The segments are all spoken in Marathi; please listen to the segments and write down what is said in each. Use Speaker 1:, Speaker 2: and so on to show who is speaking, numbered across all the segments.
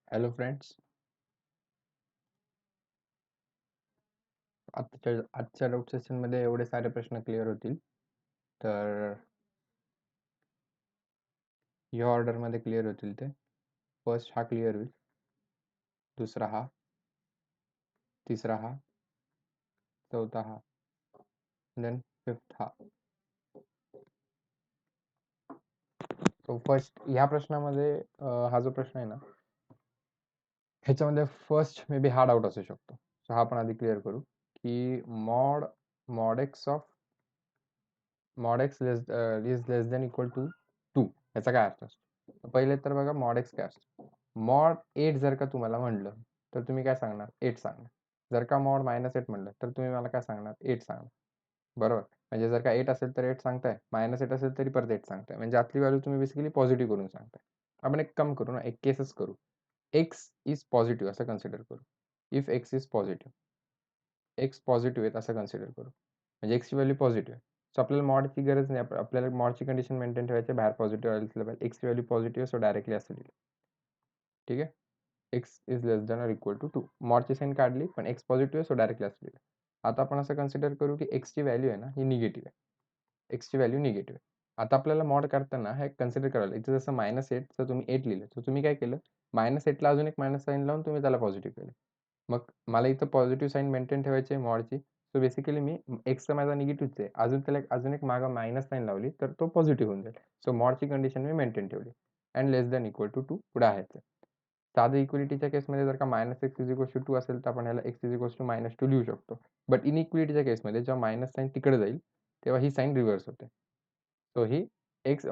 Speaker 1: हॅलो फ्रेंड्स, आजच्या डाऊट सेशनमध्ये एवढे सारे प्रश्न क्लिअर होतील. तर या ऑर्डरमध्ये क्लिअर होतील ते. फर्स्ट हा क्लिअर होईल, दुसरा हा, तिसरा हा, चौथा हा, देन फिफ्थ हा. तो फर्स्ट ह्या प्रश्नामध्ये हा जो प्रश्न आहे ना, ह्याच्यामध्ये फर्स्ट मे बी हा डाऊट असू शकतो. सो हा आपण आधी क्लिअर करू की mod x is less than equal to 2 याचा काय अर्थ असतो. पहिले तर बघा मॉड एक्स काय असतो. मॉड 8 जर का तुम्हाला म्हणलं तर तुम्ही काय सांगणार, 8 सांगणार. जर का मॉड -8 म्हणलं तर तुम्ही मला काय सांगणार, 8 सांगणार. बरोबर. म्हणजे जर का 8 असेल तर 8 सांगताय, -8 असेल तरी परत 8 सांगताय. म्हणजे आतली व्हॅल्यू तुम्ही बेसिकली पॉझिटिव्ह करून सांगताय. आपण एक काम करू ना, एक केसच करू. एक्स इज पॉझिटिव्ह असं कन्सिडर करू. If x is positive, x positive आहेत असं कन्सिडर करू. म्हणजे एक्सची व्हॅल्यू पॉझिटिव्ह आहे. सो आपल्याला मॉडची गरज नाही. आपल्याला मॉडची कंडिशन मेंटेन ठेवायची, बाहेर पॉझिटिव्ह असलं पाहिजे. एक्सची व्हॅल्यू पॉझिटिव्ह सो डायरेक्टली असं लिहिलं. ठीक आहे. X is less than or equal to 2. मॉडची साईन काढली पण एक्स पॉझिटिव्ह आहे सो डायरेक्टली असं लिहिलं. आता आपण असं कन्सिडर करू की एक्सची व्हॅल्यू आहे ना ही निगेटिव्ह आहे. एक्सची व्हॅल्यू निगेटिव्ह आहे. आता आपल्याला मॉड करताना हे कन्सिडर करायला, इथं जसं -8 तर तुम्ही 8 लिहिलं. तर तुम्ही काय केलं, -8ला अजून एक मायनस साईन लावून तुम्ही त्याला पॉझिटिव्ह केलं. मग मला इथं पॉझिटिव्ह साईन मेंटेन ठेवायची आहे मॉडची. सो बेसिकली मी एक्स तर माझा निगेटिव्हच आहे, अजून त्याला अजून एक मागं मायनस साईन लावली तर तो पॉझिटिव्ह होऊन जाईल. सो मॉडची कंडिशन मी मेंटेन ठेवली and less than equal to 2 पुढे आहे. साधं इक्वलिटीच्या केसमध्ये जर का -x इज इक्वल टू 2 असेल तर आपण याला x इज इक्वल टू -2 लिहू शकतो. बट इनइक्वलिटीच्या केसमध्ये जेव्हा मायनस साईन तिकडे जाईल तेव्हा ही साईन रिव्हर्स होते. सो ही -x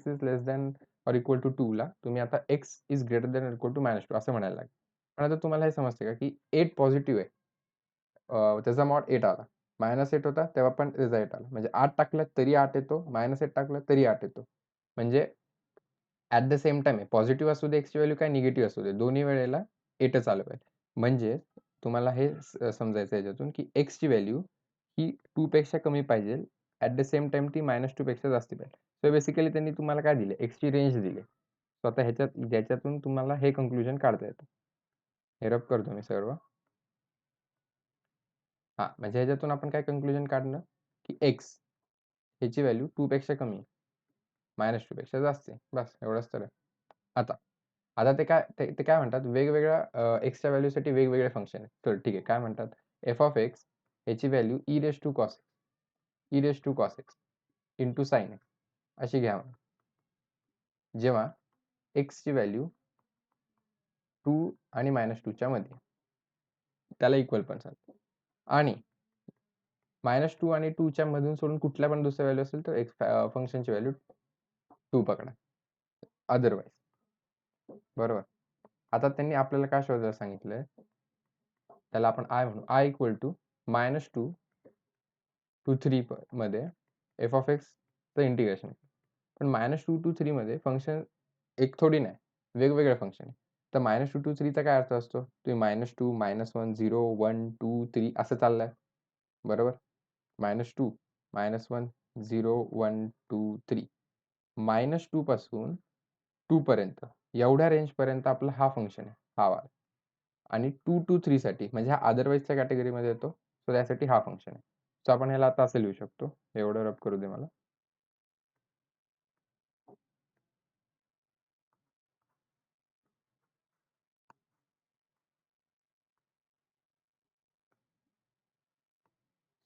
Speaker 1: is less than or equal to 2 ला तुम्ही आता x is greater than or equal to -2 असं म्हणायला लागेल. पण आता तुम्हाला हे समजते का की 8 पॉझिटिव्ह आहे. त्याचा मॉड 8 आला. -8 होता तेव्हा पण त्याचा 8 आला. म्हणजे 8 टाकलं तरी 8 येतो, -8 टाकलं तरी 8 येतो. म्हणजे ॲट द सेम टाईम आहे. पॉझिटिव्ह असू दे एक्सची व्हॅल्यू काय निगेटिव्ह असू दे, दोन्ही वेळेला 8च आलं पाहिजे. म्हणजे तुम्हाला हे समजायचं याच्यातून की एक्सची व्हॅल्यू ही 2 पेक्षा कमी पाहिजे. ॲट द सेम टाईम ती -2 पेक्षा जास्ती पाहिजे. सो बेसिकली त्यांनी तुम्हाला काय दिले, एक्सची रेंज दिली. सो आता ज्याच्यातून तुम्हाला हे कन्क्लुजन काढता येतं. हे रब करतो मी सर्व. हां, म्हणजे ह्याच्यातून आपण काय कन्क्लुजन काढणं, की एक्स ह्याची व्हॅल्यू 2 पेक्षा कमी आहे, -2 पेक्षा जास्त आहे. बस एवढंच तर आहे. आता आता ते काय म्हणतात, वेगवेगळ्या एक्सच्या व्हॅल्यूसाठी वेगवेगळे फंक्शन आहेत. तर ठीक आहे, काय म्हणतात, एफ ऑफ एक्स ह्याची value e raise to cos x into sine x अशी घ्या. जेव्हा एक्सची व्हॅल्यू 2 आणि -2च्या मध्ये, त्याला इक्वल पण चालतं. आणि -2 आणि 2च्या मधून सोडून कुठल्या पण दुसऱ्या व्हॅल्यू असेल तर एक्स फंक्शनची व्हॅल्यू 2 पकडा. अदरवाईज बरोबर. आता त्यांनी आपल्याला काय शोधायला सांगितलंय, त्याला आपण आय म्हणू. आय इक्वल टू -2 टू 3 मध्ये एफ ऑफ एक्सचं इंटिग्रेशन. पण -2 टू 3 मध्ये फंक्शन एक थोडी नाही, वेगवेगळे फंक्शन आहे. तर -2 टू 3चा काय अर्थ असतो, तुम्ही -2, -1, 0, 1, 2, 3 असं चाललंय. बरोबर. -2, -1, 0, 1, 2, 3. -2 पासून 2 पर्यंत एवढ्या रेंजपर्यंत आपला हा फंक्शन आहे, हा वाला. आणि 2 टू 3 साठी म्हणजे हा अदरवाईजच्या कॅटेगरीमध्ये येतो. सो त्यासाठी हा फंक्शन आहे. सो आपण ह्याला आता असं लिहू शकतो. एवढं रब करू दे मला.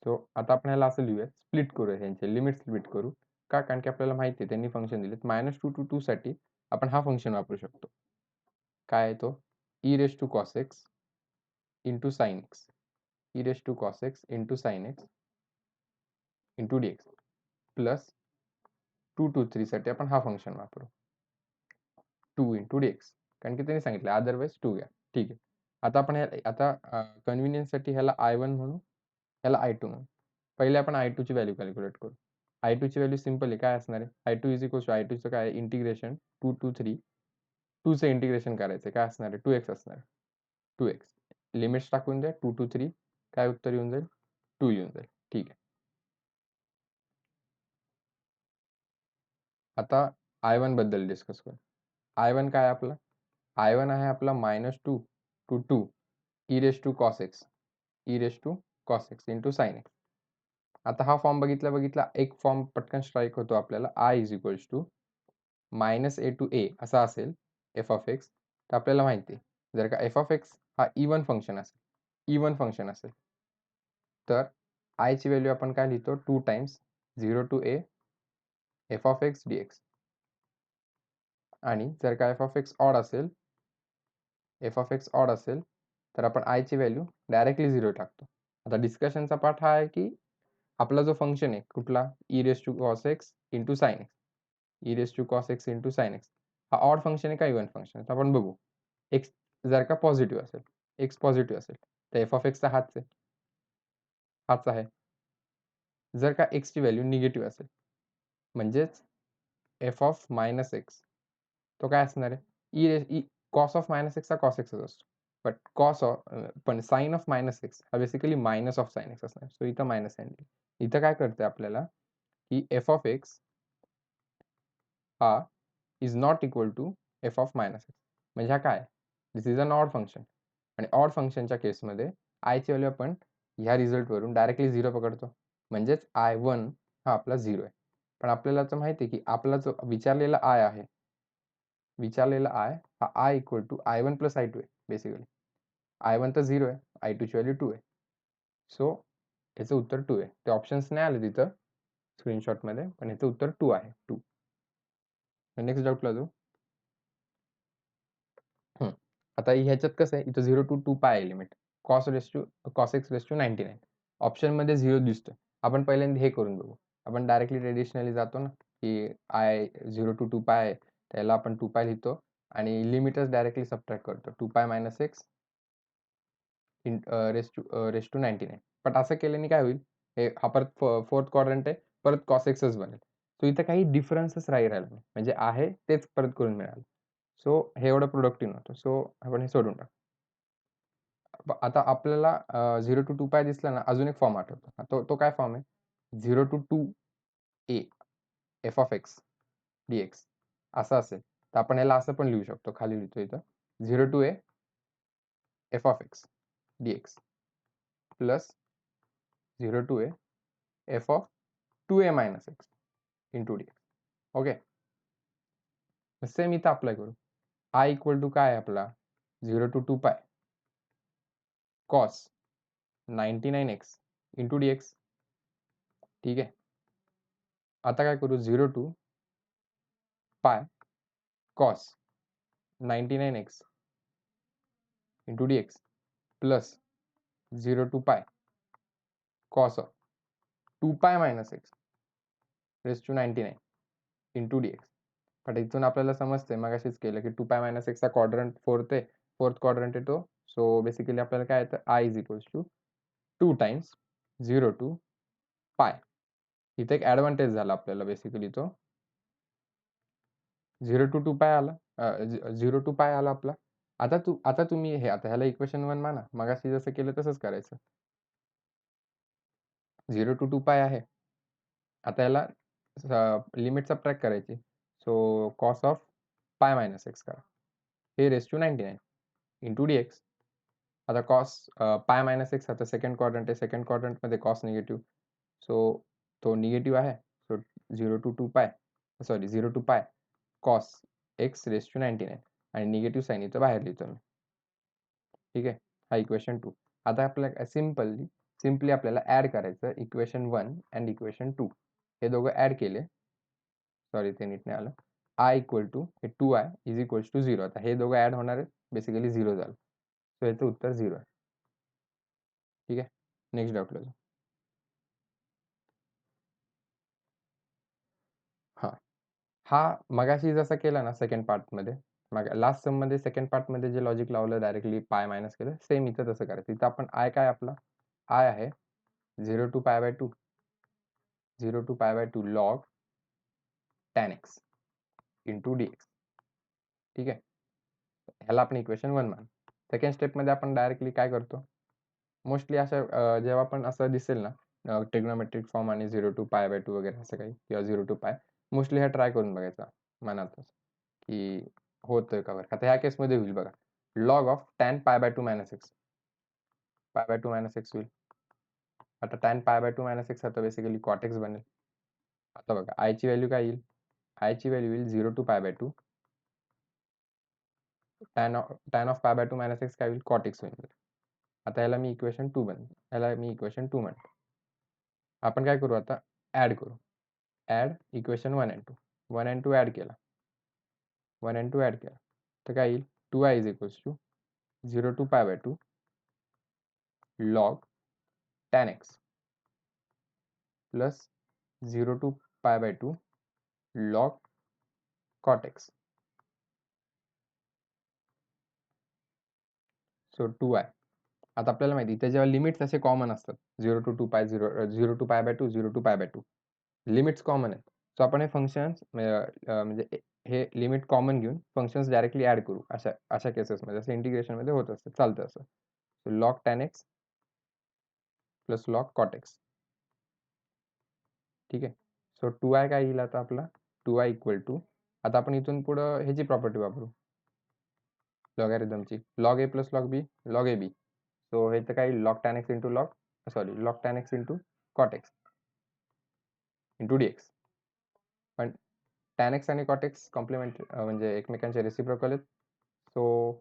Speaker 1: सो आता आपण ह्याला असं लिहूया, स्प्लिट करूया, ह्यांचे लिमिट स्प्लिट करू. का? कारण की आपल्याला माहिती आहे त्यांनी फंक्शन दिलेत. -2 टू 2 साठी आपण हा फंक्शन वापरू शकतो. काय आहे तो? E raise to cos x into sine x. E raise to cos x into sine x into d x plus 2 to 3 साठी आपण हा फंक्शन वापरू, 2 इंटू डी एक्स. कारण की त्यांनी सांगितलं अदरवाईज 2 घ्या. ठीक आहे. आता आपण आता कन्व्हिनियन्ससाठी ह्याला I1 म्हणू, ह्याला I2 म्हणू. पहिले आपण I2 ची व्हॅल्यू कॅल्क्युलेट करू. I2 ची व्हॅल्यू सिंपल आहे. काय असणार आहे? I2 इज इक्वल टू I2चं काय आहे? Integration 2 to 3. 2चं इंटिग्रेशन करायचं काय असणार आहे? 2x असणार आहे. 2x. लिमिट्स टाकून द्या 2 टू 3. काय उत्तर येऊन जाईल? 2 येऊन जाईल. ठीक आहे. आता I1 बद्दल डिस्कस करू. I1 काय आपला? I1 आहे आपला -2 to 2 e raise to cos x into sin x. आता हा फॉर्म बघितला एक फॉर्म पटकन स्ट्राईक होतो आपल्याला, I is equals to -a to a असा असेल एफ ऑफ एक्स. तर आपल्याला माहिती आहे जर का एफ ऑफ एक्स हा इवन फंक्शन असेल तर आय ची व्हॅल्यू आपण काय लिहितो 2 times 0 to a f of x dx. आणि जर का एफ ऑफ एक्स ऑड असेल तर आपण आय ची व्हॅल्यू डायरेक्टली 0 टाकतो. आता डिस्कशनचा पार्ट हा आहे की आपला जो फंक्शन आहे कुठला e raise to cos x into sine x हा ऑड फंक्शन आहे का इवन फंक्शन आहे तर आपण बघू. एक्स जर का पॉझिटिव्ह असेल तर एफ ऑफ एक्सचा हाच आहे. जर का एक्सची व्हॅल्यू निगेटिव्ह असेल म्हणजेच एफ ऑफ मायनस एक्स तो काय असणार आहे कॉस ऑफ मायनस एक्स हा कॉस एक्सच असतो. पण साइन ऑफ मायनस एक्स हा basically minus of sine x असणार. सो इथं मायनस साइन इथं काय करते आपल्याला की एफ ऑफ एक्स हा is not equal to f of minus x. म्हणजे हा काय this is an odd function. आणि ऑड फंक्शनच्या केसमध्ये आयची व्हॅल्यू आपण ह्या रिझल्टवरून डायरेक्टली 0 पकडतो. म्हणजेच I1 हा आपला 0 आहे. पण आपल्याला तर माहिती आहे की आपला जो विचारलेला आय हा I equal to I1 plus I2 आहे बेसिकली. I1 तर 0 आहे, I2 ची व्हॅल्यू 2 आहे. सो याचं उत्तर 2 आहे. ते ऑप्शन्स नाही आले तिथं स्क्रीनशॉटमध्ये, पण याचं उत्तर 2 आहे. 2. नेक्स्ट डाऊटला जाऊ. आता ह्याच्यात कसं आहे इथं 0 टू 2 पाय आहे limit. Cos x raise to 99. ऑप्शनमध्ये 0 दिसतोय. आपण पहिल्यांदा हे करून बघू. आपण डायरेक्टली ट्रेडिशनली जातो ना की आय 0 टू 2 पाय आहे त्याला आपण 2 पाय लिहितो आणि लिमिटच डायरेक्टली सबट्रॅक्ट करतो 2 pi minus x raise to 99. पण असं केल्याने काय होईल हे हा परत फोर्थ क्वाड्रंट आहे परत कॉस एक्सच बनेल. सो इथं काही डिफरन्सच राहिला नाही म्हणजे आहे तेच परत करून मिळालं. सो हे एवढं प्रोडक्टिव्ह नव्हतं. सो आपण हे सोडून टाकू. आता आपल्याला 0 टू 2 पाय दिसला ना अजून एक फॉर्म आठवतो. तो काय फॉर्म आहे 0 to 2 a f of x dx असं असेल तर आपण याला असं पण लिहू शकतो. खाली लिहितो इथं 0 to a f of x dx plus 0 to a f of 2a minus x into dx. Okay same इथं अप्लाय करू. आय इक्वल टू काय आहे आपला 0 टू 2 पाय कॉस 99x इंटू dx. ठीक आहे. आता काय करू 0 to pi cos 99x into dx plus 0 to pi cos of 2 pi minus x raise to 99 into dx. पण इथून आपल्याला समजते मगाशीच केलं की 2 पाय मायनस एक्सचा क्वाड्रंट फोर्थ क्वाड्रंट येतो. सो बेसिकली आपल्याला काय येतं I is equals to 2 times 0 to pi. इथे एक ॲडव्हान्टेज झाला आपल्याला बेसिकली तो 0 टू 2 पाय आला 0 टू पाय आला आपला. आता तुम्ही आता ह्याला इक्वेशन 1 माना. मगाशी जसं केलं तसंच करायचं. 0 टू 2 पाय आहे. आता याला लिमिट सबट्रॅक्ट करायची. So cos of pi minus x करा. हे रेस टू 99 इंटू dx. आता कॉस पाय मायनस एक्स आता सेकंड क्वाड्रंट आहे. सेकंड क्वाड्रंटमध्ये कॉस निगेटिव्ह. सो तो निगेटिव्ह आहे. सो 0 टू 2 पाय 0 to pi cos x raise to 99 आणि निगेटिव्ह साइन इथं बाहेर लिहितो मी. ठीक आहे. हा इक्वेशन 2. आता आपल्याला सिम्पली आपल्याला ॲड करायचं इक्वेशन 1 अँड इक्वेशन 2. हे दोघं ॲड केले. सॉरी ते नीट नाही आलं. I equal to 2i is equals to 0. आता हे दोघं ॲड होणार आहेत बेसिकली 0 झालं. सो याचं उत्तर 0 आहे. ठीक आहे. नेक्स्ट डाऊटला जाऊ. हा मगाशी जसा केला ना सेकंड पार्टमध्ये लास्ट सममध्ये सेकंड पार्टमध्ये जे लॉजिक लावलं डायरेक्टली पाय मायनस केलं सेम इथं तसं करायचं. इथं आपण आय काय आपला आय आहे 0 to pi by 2 log tan x into dx. ठीक आहे. ह्याला आपण इक्वेशन 1 मान. सेकंड स्टेपमध्ये आपण डायरेक्टली काय करतो मोस्टली अशा जेव्हा पण असं दिसेल ना ट्रिग्नोमेट्रिक फॉर्म आणि 0 टू पाय बाय 2 वगैरे असं काही किंवा 0 टू पाय मोस्टली हा ट्राय करून बघायचा. मनातच की होतंय का बरं. आता ह्या केसमध्ये होईल बघा, log of tan pi by two minus x. Pi by two minus x होईल. आता tan pi by two minus x आता बेसिकली कॉट एक्स बनेल. आता बघा आयची व्हॅल्यू काय येईल, आयची व्हॅल्यू येईल 0 to pi by two. Tan of pi by two minus x काय होईल, कॉट एक्स होईल. आता याला मी इक्वेशन 2 बनवेल, याला मी इक्वेशन 2 म्हणतो. आपण काय करू आता, ॲड करू. Add equation 1 and 2. 1 and 2 add केला, 1 and 2 ॲड केला तर काय येईल, 2i is equals to 0 to pi by two log tan x plus 0 to pi by two log cot x. So 2i. आता आपल्याला माहिती इथे जेव्हा लिमिट्स असे कॉमन असतात, 0 टू 2 पाय 0 to pi by two 0 to pi by two limits common आहेत. सो आपण हे फंक्शन्स म्हणजे हे लिमिट कॉमन घेऊन फंक्शन्स डायरेक्टली ॲड करू अशा केसेसमध्ये, असं इंटिग्रेशनमध्ये होत असतं, चालतं असं. So log tan x plus log cot x. ठीक आहे. सो 2i काय येईल आता आपला, 2i इक्वल टू, आता आपण इथून पुढं ह्याची प्रॉपर्टी वापरू लॉगॅरिथमची, log a plus log b log a b. So हे तर काय log tan x into log tan x into cot x into d x. पण टॅन एक्स आणि कॉट एक्स कॉम्प्लिमेंट म्हणजे एकमेकांचे रेसिप्रोकल आहेत. सो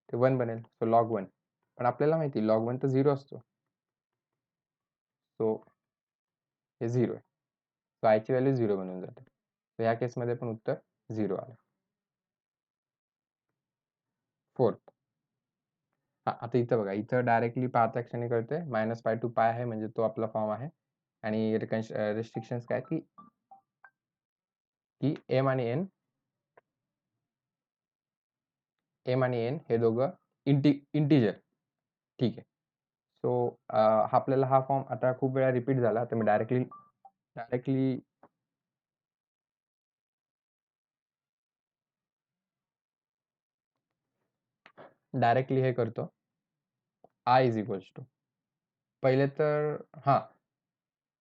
Speaker 1: ते 1 बनेल. So log 1. पण आपल्याला माहिती लॉग 1 तर 0 असतो. सो हे 0 आहे. सो आयची व्हॅल्यू 0 बनून जाते. तर ह्या केसमध्ये पण उत्तर 0 आलं. 4th. हा आता इथं बघा, इथं डायरेक्टली पाहता क्षणी कळते मायनस पाय टू पाय आहे म्हणजे तो आपला फॉर्म आहे. आणि रिस्ट्रिक्शन्स काय की एम आणि एन हे दोघं इंटिजर. ठीक आहे. सो आपल्याला हा फॉर्म आता खूप वेळा रिपीट झाला, तर मी डायरेक्टली हे करतो. आय इज इक्वल्स टू, पहिले तर हां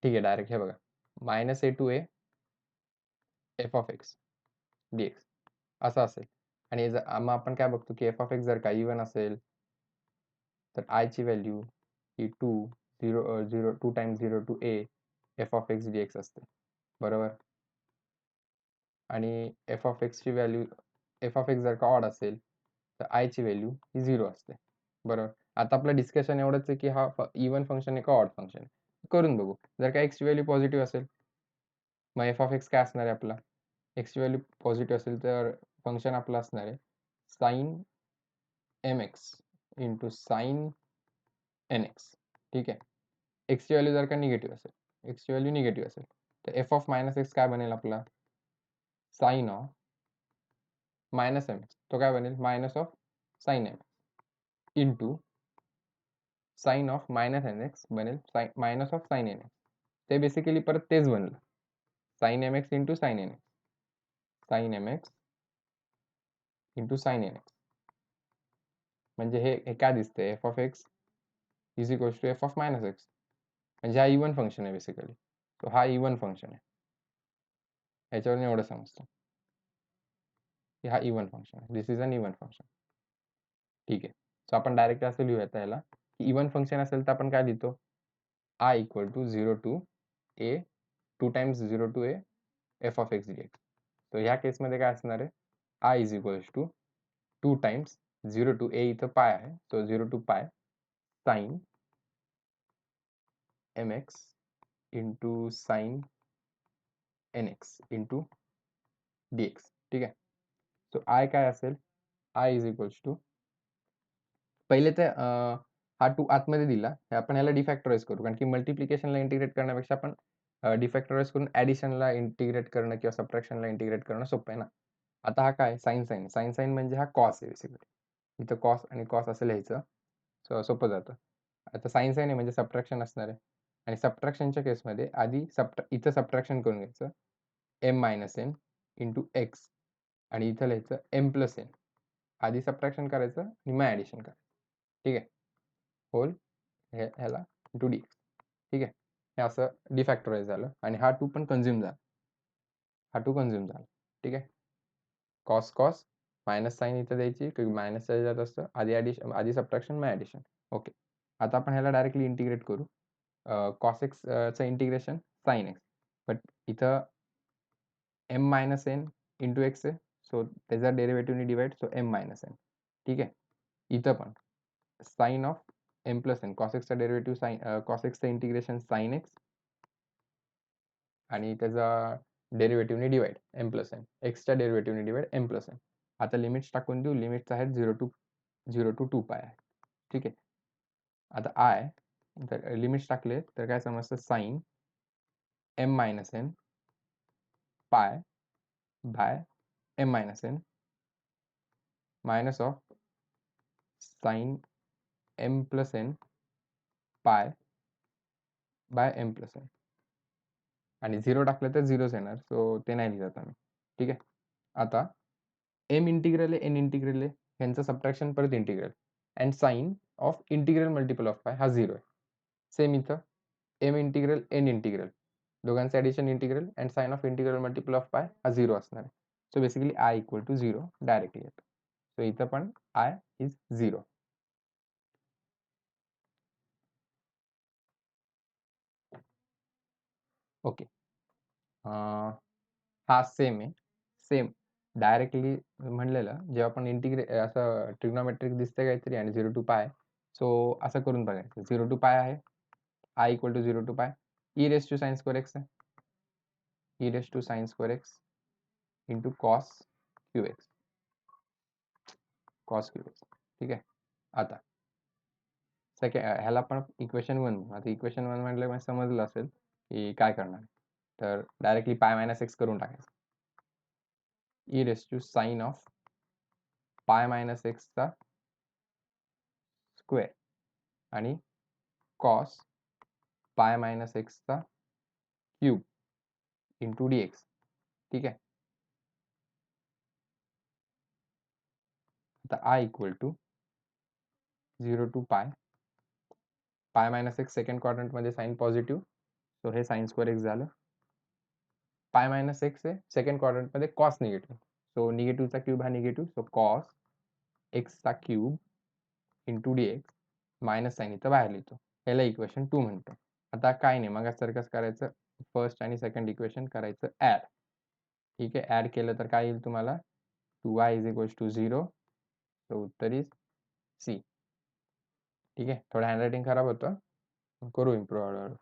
Speaker 1: ठीक आहे, डायरेक्ट हे बघा minus a to a f of x d x असं असेल. आणि मग आपण काय बघतो की एफ ऑफ एक्स जर का इवन असेल तर आयची व्हॅल्यू ही 2 times 0 to a f of x d x असते, बरोबर. आणि एफ ऑफ एक्सची व्हॅल्यू, एफ ऑफ एक्स जर का ऑड असेल तर आयची व्हॅल्यू ही 0 असते, बरोबर. आता आपलं डिस्कशन एवढंच आहे की हा इवन फंक्शन आहे का ऑड फंक्शन आहे, करून बघू. जर का एक्सची व्हॅल्यू पॉझिटिव्ह असेल मग एफ ऑफ एक्स काय असणार आहे आपला, एक्सची व्हॅल्यू पॉझिटिव्ह असेल तर फंक्शन आपलं असणार आहे sine m x into sine n x. ठीक आहे. एक्सची व्हॅल्यू जर का निगेटिव्ह असेल, तर एफ ऑफ मायनस एक्स काय बनेल आपला, sine of minus m x, तो काय बनेल minus of sine m x into sine of minus n x बनेल minus of sine n x. ते बेसिकली परत तेच बनलं, sine m x into sine n x, sine m x into sine n x. म्हणजे हे काय दिसतंय, f of x is equals to f of minus x. म्हणजे हा इवन फंक्शन आहे बेसिकली. तो हा इवन फंक्शन आहे, याच्यावरून एवढं समजतं की हा इवन फंक्शन आहे, दिस इज अन इवन फंक्शन. ठीक आहे. सो आपण डायरेक्ट असं लिहूयात याला की इवन फंक्शन असेल तर आपण काय लिहितो, I equal to 0 to a 2 times 0 to a f of x d x. तर ह्या केसमध्ये काय असणार आहे, I is equals to 2 times 0 to a, इथं पाय आहे, so 0 to pi sine m x into sine n x into d x. ठीक आहे. सो आय काय असेल, आय इज इक्वल्स टू, पहिले तर हा 2 आतमध्ये दिला, आपण ह्याला डिफॅक्टराइज करू, कारण की मल्टिप्लिकेशनला इंटिग्रेट करण्यापेक्षा आपण डिफॅक्टराइज करून ॲडिशनला इंटिग्रेट करणं किंवा सबट्रॅक्शनला इंटिग्रेट करणं सोपं आहे ना. आता हा काय साइन म्हणजे हा कॉस आहे बेसिकली, इथं कॉस आणि कॉस असं लिहायचं, सोपं जातं. आता साइन आहे म्हणजे सबट्रॅक्शन असणार आहे, आणि सबट्रॅक्शनच्या केसमध्ये आधी इथं सबट्रॅक्शन करून घ्यायचं, m minus n into x, आणि इथं लिहायचं एम प्लस एन. आधी सबट्रॅक्शन करायचं आणि मग ॲडिशन करायचं. ठीक आहे. होल ह्याला इंटू डी एक्स. ठीक आहे. हे असं डिफॅक्टराइज झालं आणि हा 2 पण कंझ्युम झाला, ठीक आहे. कॉस कॉस मायनस साईन इथं द्यायची, की मायनसच्या ह्याच्यात असतं आधी आधी सबट्रॅक्शन मग ॲडिशन. ओके. आता आपण ह्याला डायरेक्टली इंटिग्रेट करू. कॉस एक्सचं इंटिग्रेशन साईन एक्स, बट इथं m minus n into x आहे, सो त्याचा डेरिव्हेटिव्हनी divide, so m minus n. ठीक आहे. इथं पण sine of m plus n, cos एक्सचा डेरिव्हेटिव्ह साईन, कॉस एक्सचं इंटिग्रेशन साईन एक्स आणि त्याचा डेरिव्हेटिव्हनी डिवाइड एम प्लस एन, एक्सच्या डेरिव्हेटिव्हनी डिवाइड एम प्लस एन. आता लिमिट्स टाकून देऊ. लिमिट्स आहेत 0 to 2 पाय आहे. ठीक आहे. आता आय तर लिमिट्स टाकले तर काय समजतं, sine m minus n pi by m minus n minus of sine m plus n pi by m plus n. आणि 0 टाकलं तर 0च येणार, सो ते नाही लिहित आम्ही. ठीक आहे. आता एम इंटिग्रल आहे, एन इंटिग्रल आहे, ह्यांचं सबट्रॅक्शन परत integral, and sine of integral multiple of pi हा 0 आहे. सेम इथं एम इंटिग्रल एन इंटिग्रल दोघांचं addition integral and sine of integral multiple of pi हा 0 असणार आहे. So basically I equal to 0 directly येतो. सो इथं पण आय इज 0. ओके. हा सेम आहे. सेम डायरेक्टली म्हणलेलं, जेव्हा आपण असं ट्रिग्नोमेट्रिक दिसतंय काहीतरी आणि 0 टू पाय, सो असं करून बघायचं. 0 टू पाय आहे, I equal to 0 to pi, e raise to sine square x आहे, e raise to sine square x into cos q x, cos q x. ठीक आहे. आता ह्याला पण इक्वेशन 1. आता इक्वेशन 1 म्हटलं मला समजलं असेल की काय करणार. तर डायरेक्टली पाय मायनस एक्स करून टाकायचं. E raise to sine of pi minus एक्सचा स्क्वेअर आणि कॉस पाय मायनस एक्सचा क्यूब इंटू डी एक्स. ठीक आहे. आता I equal to 0 to pi, pi minus x second क्वाड्रंटमध्ये साईन पॉझिटिव्ह, सो हे साईन स्क्वेअर एक्स झालं. पाय मायनस एक्स आहे सेकंड क्वाड्रंटमध्ये कॉस निगेटिव्ह, सो निगेटिव्हचा क्यूब हा निगेटिव्ह, सो कॉस एक्सचा cube into d x minus sine इथं बाहेर लिहितो. याला इक्वेशन 2 म्हणतो. आता काय नाही, मग सारखंच करायचं, फर्स्ट आणि सेकंड इक्वेशन करायचं ॲड. ठीक आहे. ॲड केलं तर काय येईल तुम्हाला, 2y is equals to 0, so उत्तर इज सी. ठीक आहे. थोडं हँडरायटिंग खराब होतं, करू इम्प्रूव्ह हळूहळू.